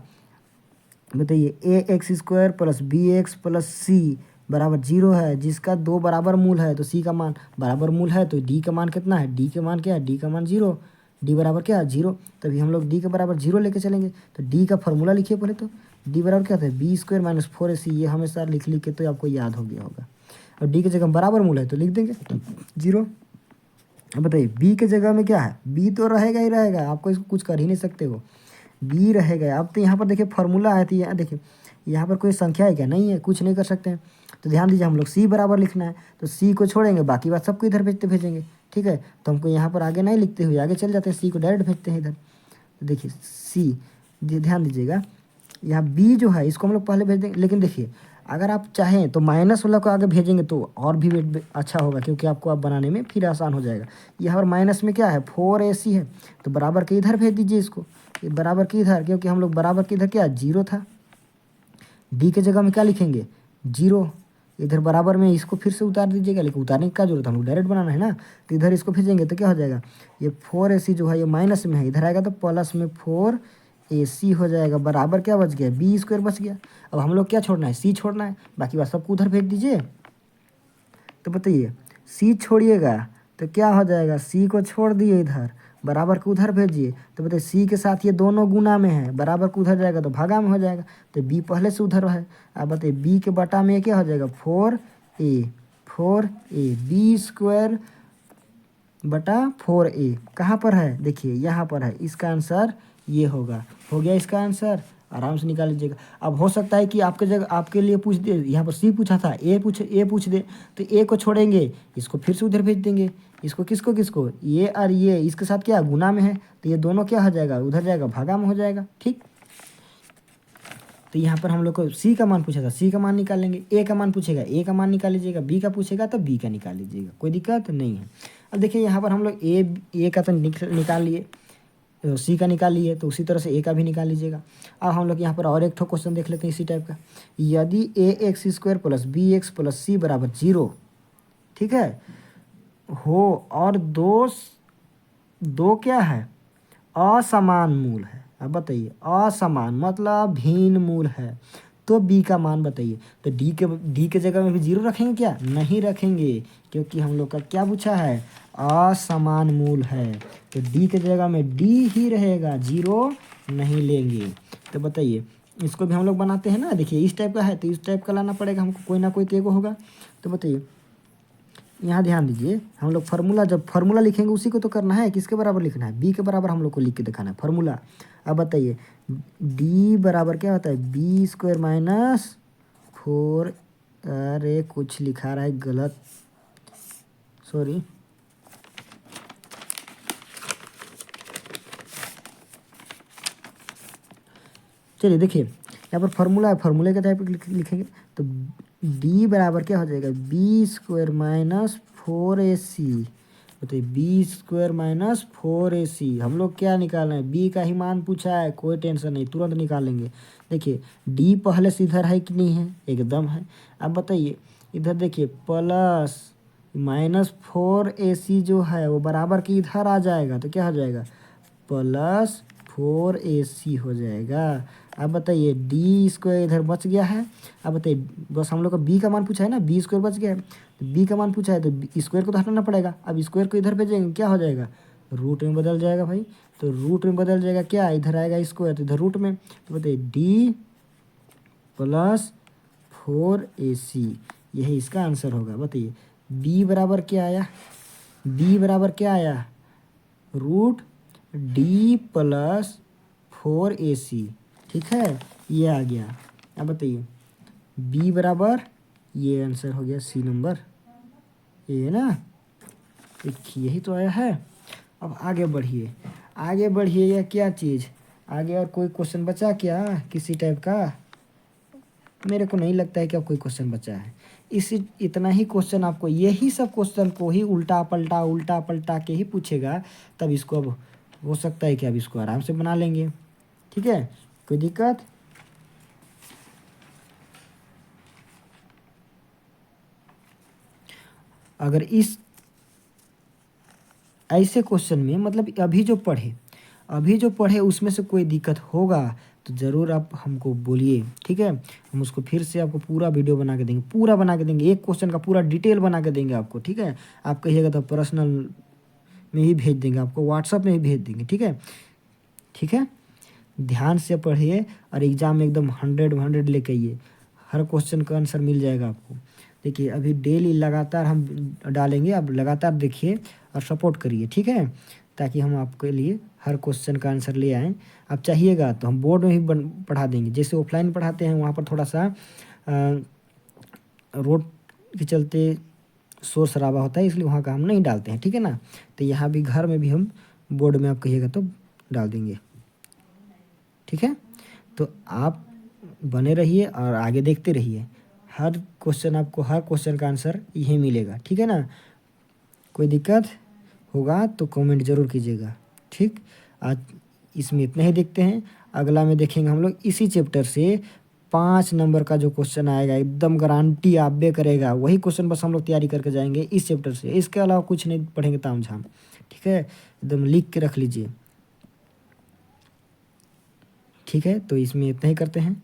A: बताइए, ax² प्लस bx प्लस सी बराबर 0 है, जिसका 2 बराबर मूल है तो सी का मान बराबर मूल है, तो डी का मान कितना है, डी का मान क्या है, डी का मान 0, डी बराबर क्या है 0। तभी हम लोग डी के बराबर 0 लेके चलेंगे। तो डी का फॉर्मूला लिखिए पहले, तो डी बराबर क्या था, b² माइनस 4ac। ये हमेशा लिख के तो आपको याद हो गया होगा। और डी की जगह बराबर मूल है तो लिख देंगे 0। अब बताइए बी के जगह में क्या है, बी तो रहेगा ही रहेगा, आपको इसको कुछ कर ही नहीं सकते हो, बी रहेगा। अब तो यहाँ पर देखिए फार्मूला है, तो यहाँ देखिए यहाँ पर कोई संख्या है क्या, नहीं है, कुछ नहीं कर सकते हैं। तो ध्यान दीजिए हम लोग सी बराबर लिखना है, तो सी को छोड़ेंगे, बाकी बात सबको इधर भेजेंगे, ठीक है। तो हमको यहाँ पर आगे नहीं लिखते हुए आगे चल जाते हैं, सी को डायरेक्ट भेजते हैं इधर। तो देखिए सी, ध्यान दीजिएगा यहाँ बी जो है इसको हम लोग पहले भेज देंगे, लेकिन देखिए अगर आप चाहें तो माइनस वाला को आगे भेजेंगे तो और भी अच्छा होगा, क्योंकि आपको आप बनाने में फिर आसान हो जाएगा। यहाँ पर माइनस में क्या है 4ac है, तो बराबर के इधर भेज दीजिए इसको, बराबर के इधर, क्योंकि हम लोग बराबर के इधर क्या 0 था। डी के जगह में क्या लिखेंगे 0, इधर बराबर में इसको फिर से उतार दीजिएगा, लेकिन उतारने की क्या जरूरत है, हम लोग डायरेक्ट बनाना है ना। तो इधर इसको भेजेंगे तो क्या हो जाएगा, ये 4ac जो है ये माइनस में है, इधर आएगा तो प्लस में 4ac हो जाएगा, बराबर क्या बच गया b² बच गया। अब हम लोग क्या छोड़ना है, सी छोड़ना है, बाकी बात सबको उधर भेज दीजिए। तो बताइए सी छोड़िएगा तो क्या हो जाएगा, सी को छोड़ दिए इधर, बराबर को उधर भेजिए। तो बताइए सी के साथ ये दोनों गुना में है, बराबर को उधर जाएगा तो भागा में हो जाएगा, तो बी पहले से उधर है। अब बताइए बी के बटा में क्या हो जाएगा 4a b² बटा 4a कहाँ पर है, देखिए यहाँ पर है, इसका आंसर ये होगा। हो गया इसका आंसर, आराम से निकाल लीजिएगा। अब हो सकता है कि आपके जगह आपके लिए पूछ दे, यहाँ पर सी पूछा था, ए पूछ दे, तो ए को छोड़ेंगे, इसको फिर से उधर भेज देंगे, इसको किसको ये और ये इसके साथ क्या गुना में है, तो ये दोनों क्या हो जाएगा उधर जाएगा, भागा में हो जाएगा, ठीक। तो यहाँ पर हम लोग को सी का मान पूछा था, सी का मान निकाल लेंगे, ए का मान पूछेगा ए का मान निकाल लीजिएगा, बी का पूछेगा तो बी का निकाल लीजिएगा, कोई दिक्कत नहीं है। अब देखिए यहाँ पर हम लोग ए का तो निकाल लिए, सी का निकाल लिए, तो उसी तरह से ए का भी निकाल लीजिएगा। अब हम लोग यहाँ पर और एक ठो क्वेश्चन देख लेते हैं इसी टाइप का। यदि ax² प्लस bx प्लस सी बराबर 0, ठीक है, हो और दो क्या है असमान मूल है। अब बताइए असमान मतलब भिन्न मूल है, तो बी का मान बताइए। तो डी के जगह में भी 0 रखेंगे क्या, नहीं रखेंगे, क्योंकि हम लोग का क्या पूछा है असमान मूल है, तो डी के जगह में डी ही रहेगा, 0 नहीं लेंगे। तो बताइए इसको भी हम लोग बनाते हैं ना, देखिए इस टाइप का है तो इस टाइप का लाना पड़ेगा हमको, कोई ना कोई तो एगो होगा। तो बताइए यहाँ ध्यान दीजिए, हम लोग फार्मूला जब फार्मूला लिखेंगे उसी को तो करना है, किसके बराबर लिखना है, बी के बराबर हम लोग को लिख के दिखाना है फार्मूला। अब बताइए डी बराबर क्या होता है b² माइनस 4, अरे कुछ लिखा रहा है गलत, सॉरी, चलिए देखिए यहाँ पर फार्मूला है, फार्मूले के टाइप लिखेंगे तो डी बराबर क्या हो जाएगा b² माइनस 4ac। बताइए b² माइनस 4ac, हम लोग क्या निकालना है, बी का ही मान पूछा है, कोई टेंशन नहीं, तुरंत निकाल लेंगे। देखिए डी पहले से इधर है कि नहीं है, एकदम है। अब बताइए इधर देखिए प्लस माइनस 4ac जो है वो बराबर के इधर आ जाएगा, तो क्या हो जाएगा प्लस 4ac हो जाएगा। अब बताइए d² इधर बच गया है। अब बताइए बस हम लोग का b का मान पूछा है ना, b² बच गया है, तो b का मान पूछा है तो स्क्वायर को तो हटाना पड़ेगा। अब स्क्वायर को इधर भेजेंगे क्या हो जाएगा, रूट में बदल जाएगा भाई, तो रूट में बदल जाएगा क्या, इधर आएगा स्क्वायर तो इधर रूट में। तो बताइए प्लस 4AC, यही इसका आंसर होगा। बताइए b बराबर क्या आया, b बराबर क्या आया, रूट डी प्लस 4AC, ठीक है, ये आ गया। अब बताइए b बराबर, ये आंसर हो गया सी नंबर, ये है ना, यही तो आया है। अब आगे बढ़िए, आगे बढ़िए, यह क्या चीज़ आगे, और कोई क्वेश्चन बचा क्या किसी टाइप का? मेरे को नहीं लगता है कि अब कोई क्वेश्चन बचा है। इसी इतना ही क्वेश्चन आपको, यही सब क्वेश्चन को ही उल्टा पलटा के ही पूछेगा। तब इसको अब हो सकता है कि अब इसको आराम से बना लेंगे, ठीक है, कोई दिक्कत? अगर इस ऐसे क्वेश्चन में मतलब अभी जो पढ़े उसमें से कोई दिक्कत होगा तो ज़रूर आप हमको बोलिए, ठीक है, हम उसको फिर से आपको पूरा वीडियो बना के देंगे, पूरा बना के देंगे, एक क्वेश्चन का पूरा डिटेल बना के देंगे आपको, ठीक है। आप कहिएगा तो पर्सनल में ही भेज देंगे, आपको व्हाट्सअप में ही भेज देंगे, ठीक है, ठीक है। ध्यान से पढ़िए और एग्ज़ाम में एकदम 100 लेके आइए, हर क्वेश्चन का आंसर मिल जाएगा आपको। देखिए अभी डेली लगातार हम डालेंगे, अब लगातार देखिए और सपोर्ट करिए, ठीक है, ताकि हम आपके लिए हर क्वेश्चन का आंसर ले आएँ। आप चाहिएगा तो हम बोर्ड में ही पढ़ा देंगे, जैसे ऑफलाइन पढ़ाते हैं वहाँ पर थोड़ा सा रोड के चलते शोर शराबा होता है, इसलिए वहाँ का हम नहीं डालते हैं, ठीक है ना। तो यहाँ भी घर में भी हम बोर्ड में आप कहिएगा तो डाल देंगे, ठीक है। तो आप बने रहिए और आगे देखते रहिए, हर क्वेश्चन आपको, हर क्वेश्चन का आंसर यही मिलेगा, ठीक है ना। कोई दिक्कत होगा तो कमेंट ज़रूर कीजिएगा, ठीक। आज इसमें इतना ही देखते हैं, अगला में देखेंगे हम लोग इसी चैप्टर से 5 नंबर का जो क्वेश्चन आएगा, एकदम गारंटी आप बे करेगा, वही क्वेश्चन बस हम लोग तैयारी करके जाएंगे इस चैप्टर से, इसके अलावा कुछ नहीं पढ़ेंगे ताम झाम, ठीक है, एकदम लिख के रख लीजिए, ठीक है। तो इसमें इतना ही करते हैं।